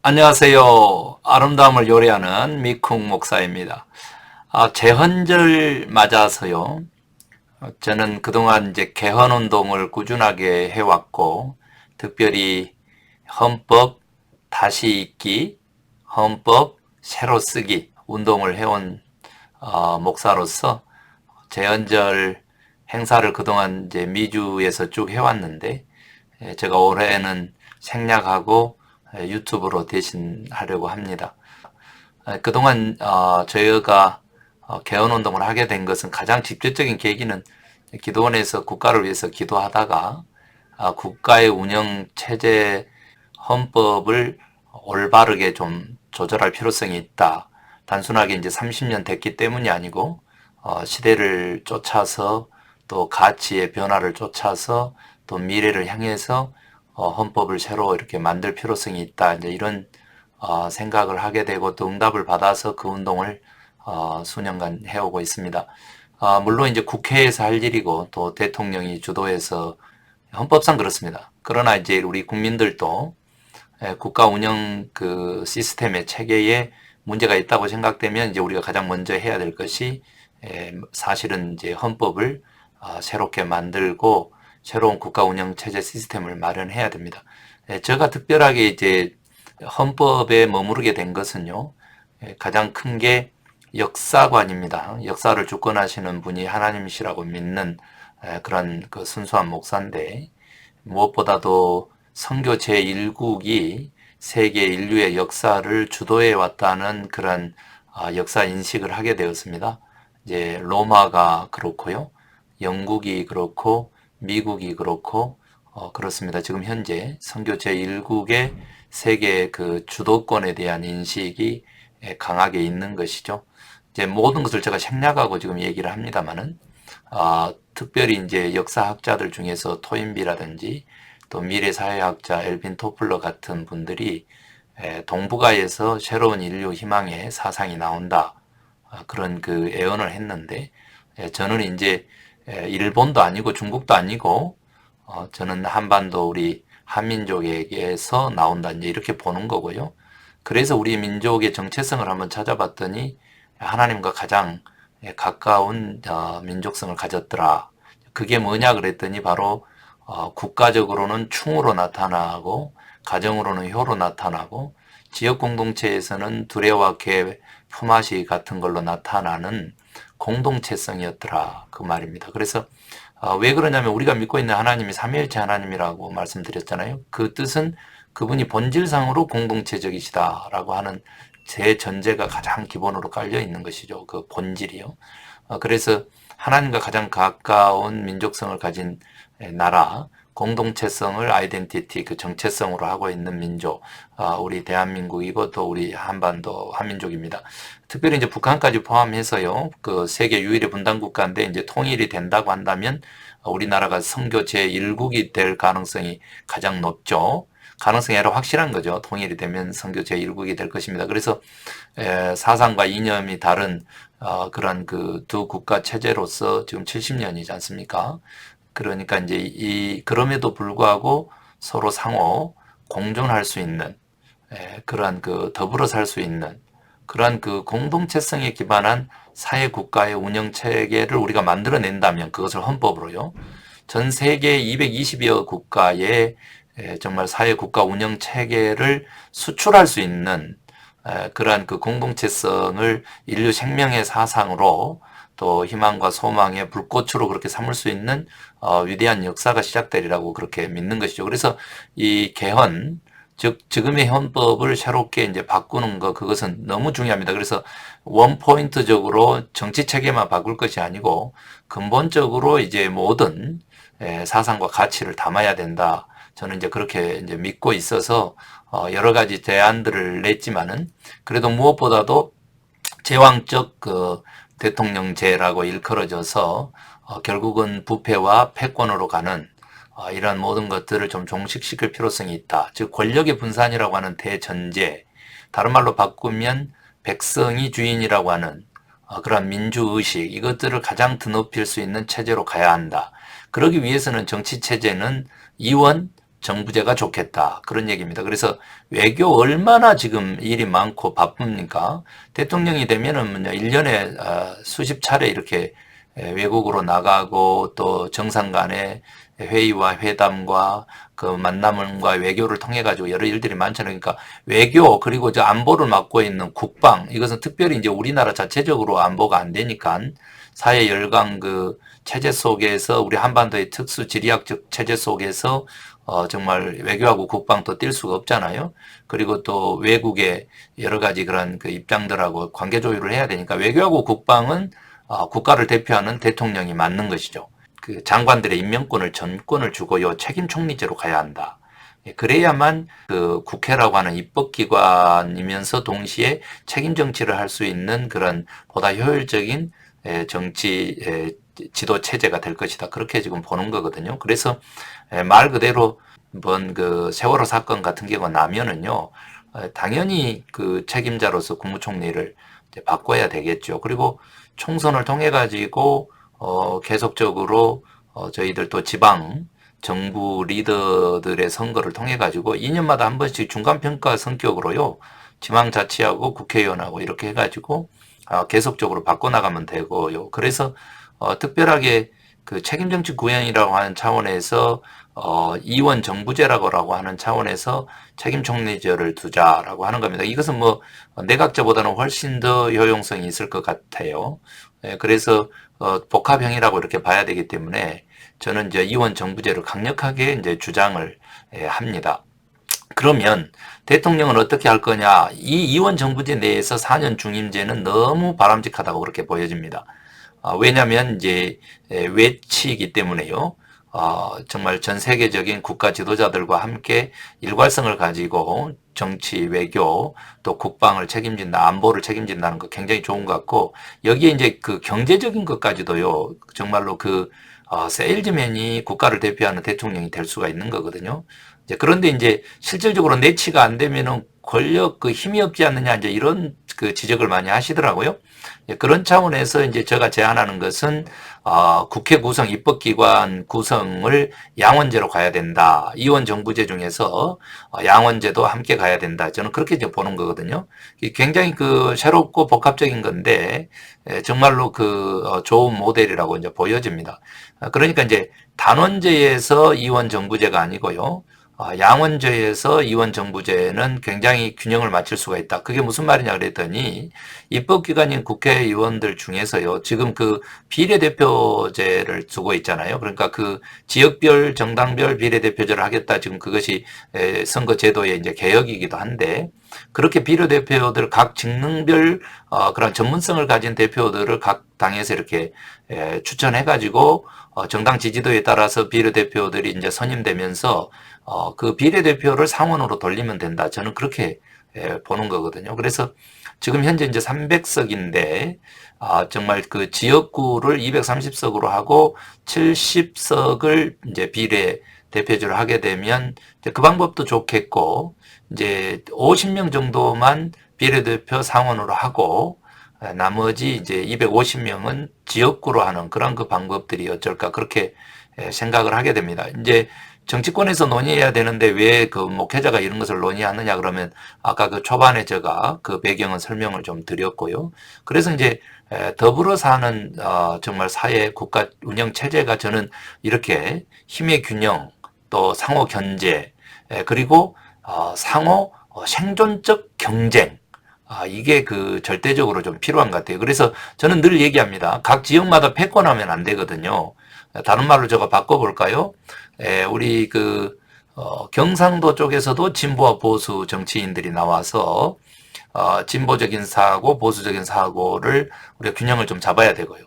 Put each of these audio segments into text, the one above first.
안녕하세요. 아름다움을 요리하는 미쿵 목사입니다. 재헌절 맞아서요. 저는 그동안 이제 개헌 운동을 꾸준하게 해왔고, 특별히 헌법 다시 읽기, 헌법 새로 쓰기 운동을 해온 목사로서 재헌절 행사를 그동안 이제 미주에서 쭉 해왔는데, 제가 올해는 생략하고 유튜브로 대신하려고 합니다. 그동안 저희가 개헌운동을 하게 된 것은 가장 직접적인 계기는 기도원에서 국가를 위해서 기도하다가 국가의 운영 체제 헌법을 올바르게 좀 조절할 필요성이 있다. 단순하게 이제 30년 됐기 때문이 아니고 시대를 쫓아서 또 가치의 변화를 쫓아서 또 미래를 향해서 헌법을 새로 이렇게 만들 필요성이 있다. 이제 이런 생각을 하게 되고 또 응답을 받아서 그 운동을 수년간 해오고 있습니다. 물론 이제 국회에서 할 일이고 또 대통령이 주도해서 헌법상 그렇습니다. 그러나 이제 우리 국민들도 국가 운영 그 시스템의 체계에 문제가 있다고 생각되면 이제 우리가 가장 먼저 해야 될 것이 사실은 이제 헌법을 새롭게 만들고 새로운 국가 운영 체제 시스템을 마련해야 됩니다. 제가 특별하게 이제 헌법에 머무르게 된 것은요, 가장 큰 게 역사관입니다. 역사를 주권하시는 분이 하나님이시라고 믿는 그런 그 순수한 목사인데, 무엇보다도 선교 제1국이 세계 인류의 역사를 주도해 왔다는 그런 역사 인식을 하게 되었습니다. 이제 로마가 그렇고요. 영국이 그렇고 미국이 그렇고 그렇습니다. 지금 현재 선교 제1국의 세계 그 주도권에 대한 인식이 강하게 있는 것이죠. 이제 모든 것을 제가 생략하고 지금 얘기를 합니다만은 특별히 이제 역사학자들 중에서 토인비라든지 또 미래사회학자 엘빈 토플러 같은 분들이 동북아에서 새로운 인류 희망의 사상이 나온다. 그런 그 예언을 했는데 저는 이제 일본도 아니고 중국도 아니고 저는 한반도 우리 한민족에게서 나온다 이제 이렇게 보는 거고요. 그래서 우리 민족의 정체성을 한번 찾아봤더니 하나님과 가장 가까운 민족성을 가졌더라. 그게 뭐냐 그랬더니 바로 국가적으로는 충으로 나타나고 가정으로는 효로 나타나고 지역 공동체에서는 두레와 개, 품앗이 같은 걸로 나타나는 공동체성이었더라 그 말입니다. 그래서 왜 그러냐면 우리가 믿고 있는 하나님이 삼위일체 하나님이라고 말씀드렸잖아요. 그 뜻은 그분이 본질상으로 공동체적이시다라고 하는 제 전제가 가장 기본으로 깔려 있는 것이죠. 그 본질이요. 그래서 하나님과 가장 가까운 민족성을 가진 나라, 공동체성을 아이덴티티, 그 정체성으로 하고 있는 민족, 우리 대한민국이고 또 우리 한반도 한민족입니다. 특별히 이제 북한까지 포함해서요, 그 세계 유일의 분단 국가인데 이제 통일이 된다고 한다면 우리나라가 선교 제1국이 될 가능성이 가장 높죠. 가능성이 아니라 확실한 거죠. 통일이 되면 선교 제1국이 될 것입니다. 그래서 사상과 이념이 다른 그런 그 두 국가 체제로서 지금 70년이지 않습니까? 그러니까 이제 그럼에도 불구하고 서로 상호 공존할 수 있는 그러한 그 더불어 살 수 있는 그러한 그 공동체성에 기반한 사회 국가의 운영 체계를 우리가 만들어낸다면 그것을 헌법으로요. 전 세계 220여 국가의 정말 사회 국가 운영 체계를 수출할 수 있는 그러한 그 공동체성을 인류 생명의 사상으로 또 희망과 소망의 불꽃으로 그렇게 삼을 수 있는 위대한 역사가 시작되리라고 그렇게 믿는 것이죠. 그래서 이 개헌, 즉 지금의 헌법을 새롭게 이제 바꾸는 것 그것은 너무 중요합니다. 그래서 원포인트적으로 정치 체계만 바꿀 것이 아니고 근본적으로 이제 모든 사상과 가치를 담아야 된다. 저는 이제 그렇게 이제 믿고 있어서 여러 가지 대안들을 냈지만은 그래도 무엇보다도 제왕적 그 대통령제라고 일컬어져서 결국은 부패와 패권으로 가는 이러한 모든 것들을 좀 종식시킬 필요성이 있다. 즉 권력의 분산이라고 하는 대전제, 다른 말로 바꾸면 백성이 주인이라고 하는 그런 민주의식 이것들을 가장 드높일 수 있는 체제로 가야 한다. 그러기 위해서는 정치체제는 이원, 정부제가 좋겠다. 그런 얘기입니다. 그래서 외교 얼마나 지금 일이 많고 바쁩니까? 대통령이 되면은 1년에 수십 차례 이렇게 외국으로 나가고 또 정상 간의 회의와 회담과 그 만남과 외교를 통해 가지고 여러 일들이 많잖아요. 그러니까 외교 그리고 저 안보를 맡고 있는 국방 이것은 특별히 이제 우리나라 자체적으로 안보가 안 되니까 사회 열강 그 체제 속에서 우리 한반도의 특수 지리학적 체제 속에서 정말 외교하고 국방도 뛸 수가 없잖아요. 그리고 또 외국의 여러 가지 그런 그 입장들하고 관계 조율을 해야 되니까 외교하고 국방은 국가를 대표하는 대통령이 맡는 것이죠. 그 장관들의 임명권을 전권을 주고 요 책임 총리제로 가야 한다. 그래야만 그 국회라고 하는 입법기관이면서 동시에 책임 정치를 할 수 있는 그런 보다 효율적인 정치 지도 체제가 될 것이다. 그렇게 지금 보는 거거든요. 그래서 말 그대로 이번 그 세월호 사건 같은 경우가 나면은요, 당연히 그 책임자로서 국무총리를 이제 바꿔야 되겠죠. 그리고 총선을 통해 가지고 계속적으로 저희들 또 지방 정부 리더들의 선거를 통해 가지고 2년마다 한 번씩 중간평가 성격으로요, 지방자치하고 국회의원하고 이렇게 해가지고 계속적으로 바꿔나가면 되고요. 그래서 특별하게 그 책임정치 구현이라고 하는 차원에서 이원 정부제라고 하는 차원에서 책임총리제를 두자라고 하는 겁니다. 이것은 뭐 내각제보다는 훨씬 더 효용성이 있을 것 같아요. 그래서 복합형이라고 이렇게 봐야 되기 때문에 저는 이제 이원 정부제를 강력하게 이제 주장을 합니다. 그러면 대통령은 어떻게 할 거냐? 이 이원 정부제 내에서 4년 중임제는 너무 바람직하다고 그렇게 보여집니다. 왜냐하면 이제 외치이기 때문에요. 정말 전 세계적인 국가 지도자들과 함께 일관성을 가지고 정치, 외교, 또 국방을 책임진다, 안보를 책임진다는 거 굉장히 좋은 것 같고, 여기에 이제 그 경제적인 것까지도요, 정말로 그 세일즈맨이 국가를 대표하는 대통령이 될 수가 있는 거거든요. 그런데 이제 실질적으로 내치가 안 되면은 권력 그 힘이 없지 않느냐 이제 이런 그 지적을 많이 하시더라고요. 그런 차원에서 이제 제가 제안하는 것은 국회 구성, 입법기관 구성을 양원제로 가야 된다. 이원 정부제 중에서 양원제도 함께 가야 된다. 저는 그렇게 이제 보는 거거든요. 굉장히 그 새롭고 복합적인 건데 정말로 그 좋은 모델이라고 이제 보여집니다. 그러니까 이제 단원제에서 이원 정부제가 아니고요. 양원제에서 이원정부제는 굉장히 균형을 맞출 수가 있다. 그게 무슨 말이냐 그랬더니 입법기관인 국회의원들 중에서요. 지금 그 비례대표제를 두고 있잖아요. 그러니까 그 지역별 정당별 비례대표제를 하겠다. 지금 그것이 선거제도의 이제 개혁이기도 한데 그렇게 비례대표들 각 직능별 그런 전문성을 가진 대표들을 각 당에서 이렇게 추천해가지고 정당 지지도에 따라서 비례대표들이 이제 선임되면서 그 비례대표를 상원으로 돌리면 된다. 저는 그렇게 보는 거거든요. 그래서 지금 현재 이제 300석인데 정말 그 지역구를 230석으로 하고 70석을 이제 비례대표제로 하게 되면 이제 그 방법도 좋겠고 이제 50명 정도만 비례대표 상원으로 하고 나머지 이제 250명은 지역구로 하는 그런 그 방법들이 어쩔까 그렇게 생각을 하게 됩니다. 이제 정치권에서 논의해야 되는데 왜 그 목회자가 이런 것을 논의하느냐 그러면 아까 그 초반에 제가 그 배경은 설명을 좀 드렸고요. 그래서 이제 더불어 사는 정말 사회 국가 운영 체제가 저는 이렇게 힘의 균형 또 상호 견제 그리고 상호 생존적 경쟁 이게 그 절대적으로 좀 필요한 것 같아요. 그래서 저는 늘 얘기합니다. 각 지역마다 패권하면 안 되거든요. 다른 말로 제가 바꿔볼까요? 우리 그 경상도 쪽에서도 진보와 보수 정치인들이 나와서 진보적인 사고, 보수적인 사고를 우리가 균형을 좀 잡아야 되고요.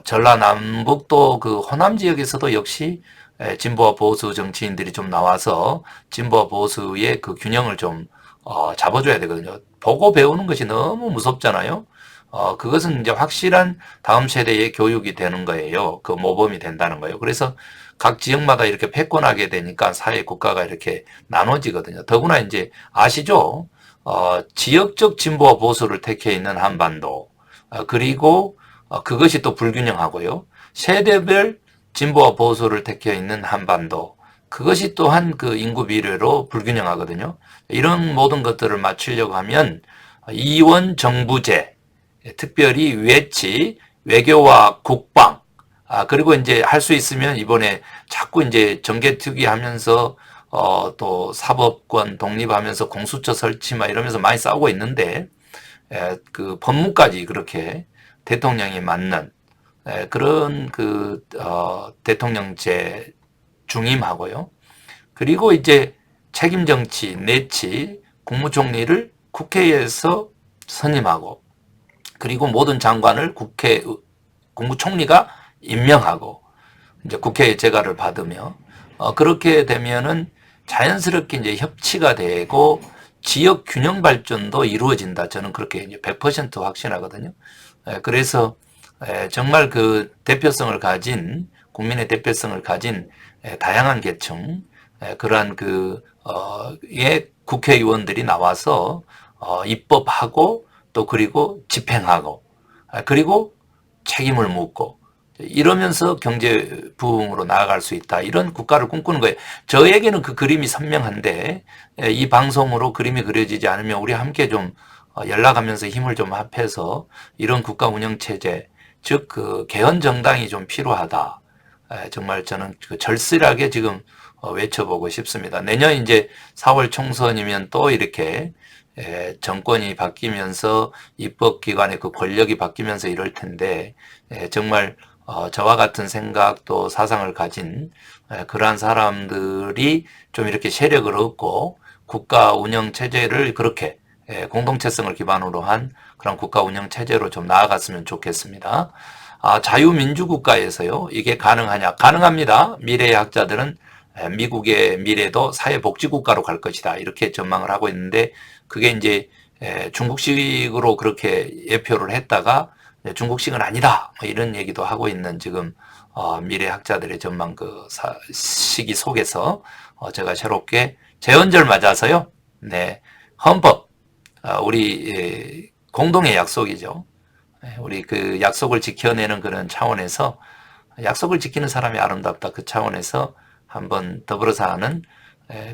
전라남북도 그 호남 지역에서도 역시 진보와 보수 정치인들이 좀 나와서 진보와 보수의 그 균형을 좀 잡아줘야 되거든요. 보고 배우는 것이 너무 무섭잖아요. 그것은 이제 확실한 다음 세대의 교육이 되는 거예요. 그 모범이 된다는 거예요. 그래서 각 지역마다 이렇게 패권하게 되니까 사회 국가가 이렇게 나눠지거든요. 더구나 이제 아시죠? 지역적 진보와 보수를 택해 있는 한반도. 그리고 그것이 또 불균형하고요. 세대별 진보와 보수를 택해 있는 한반도. 그것이 또한 그 인구 비례로 불균형하거든요. 이런 모든 것들을 맞추려고 하면 이원 정부제, 특별히 외치, 외교와 국방, 그리고 이제 할 수 있으면 이번에 자꾸 이제 정계특위 하면서 또 사법권 독립하면서 공수처 설치 막 이러면서 많이 싸우고 있는데, 그 법무까지 그렇게 대통령이 맡는 그런 그 대통령제 중임하고요. 그리고 이제 책임 정치, 내치, 국무총리를 국회에서 선임하고, 그리고 모든 장관을 국무총리가 임명하고, 이제 국회의 재가를 받으며, 그렇게 되면은 자연스럽게 이제 협치가 되고 지역 균형 발전도 이루어진다. 저는 그렇게 이제 100% 확신하거든요. 그래서 정말 그 대표성을 가진, 국민의 대표성을 가진 다양한 계층, 그러한 예, 국회의원들이 나와서 입법하고 또 그리고 집행하고 그리고 책임을 묻고 이러면서 경제 부흥으로 나아갈 수 있다. 이런 국가를 꿈꾸는 거예요. 저에게는 그 그림이 선명한데 이 방송으로 그림이 그려지지 않으면 우리 함께 좀 연락하면서 힘을 좀 합해서 이런 국가 운영 체제, 즉 그 개헌 정당이 좀 필요하다. 정말 저는 그 절실하게 지금 외쳐보고 싶습니다. 내년 이제 4월 총선이면 또 이렇게 정권이 바뀌면서 입법기관의 그 권력이 바뀌면서 이럴 텐데 정말 저와 같은 생각 또 사상을 가진 그러한 사람들이 좀 이렇게 세력을 얻고 국가 운영 체제를 그렇게 공동체성을 기반으로 한 그런 국가 운영 체제로 좀 나아갔으면 좋겠습니다. 자유민주국가에서요, 이게 가능하냐? 가능합니다. 미래의 학자들은 미국의 미래도 사회복지국가로 갈 것이다. 이렇게 전망을 하고 있는데, 그게 이제 중국식으로 그렇게 예표를 했다가 중국식은 아니다. 뭐 이런 얘기도 하고 있는 지금 미래 학자들의 전망 그 시기 속에서 제가 새롭게 제헌절 맞아서요. 네, 헌법 우리 공동의 약속이죠. 우리 그 약속을 지켜내는 그런 차원에서 약속을 지키는 사람이 아름답다. 그 차원에서 한번 더불어 사는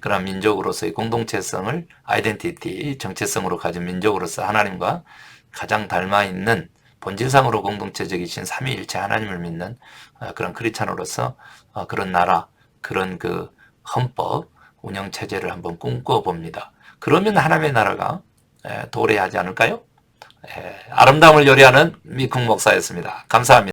그런 민족으로서의 공동체성을 아이덴티티, 정체성으로 가진 민족으로서 하나님과 가장 닮아 있는 본질상으로 공동체적이신 삼위일체 하나님을 믿는 그런 크리스찬으로서 그런 나라, 그런 그 헌법 운영 체제를 한번 꿈꿔봅니다. 그러면 하나님의 나라가 도래하지 않을까요? 아름다움을 요리하는 미쿵 목사였습니다. 감사합니다.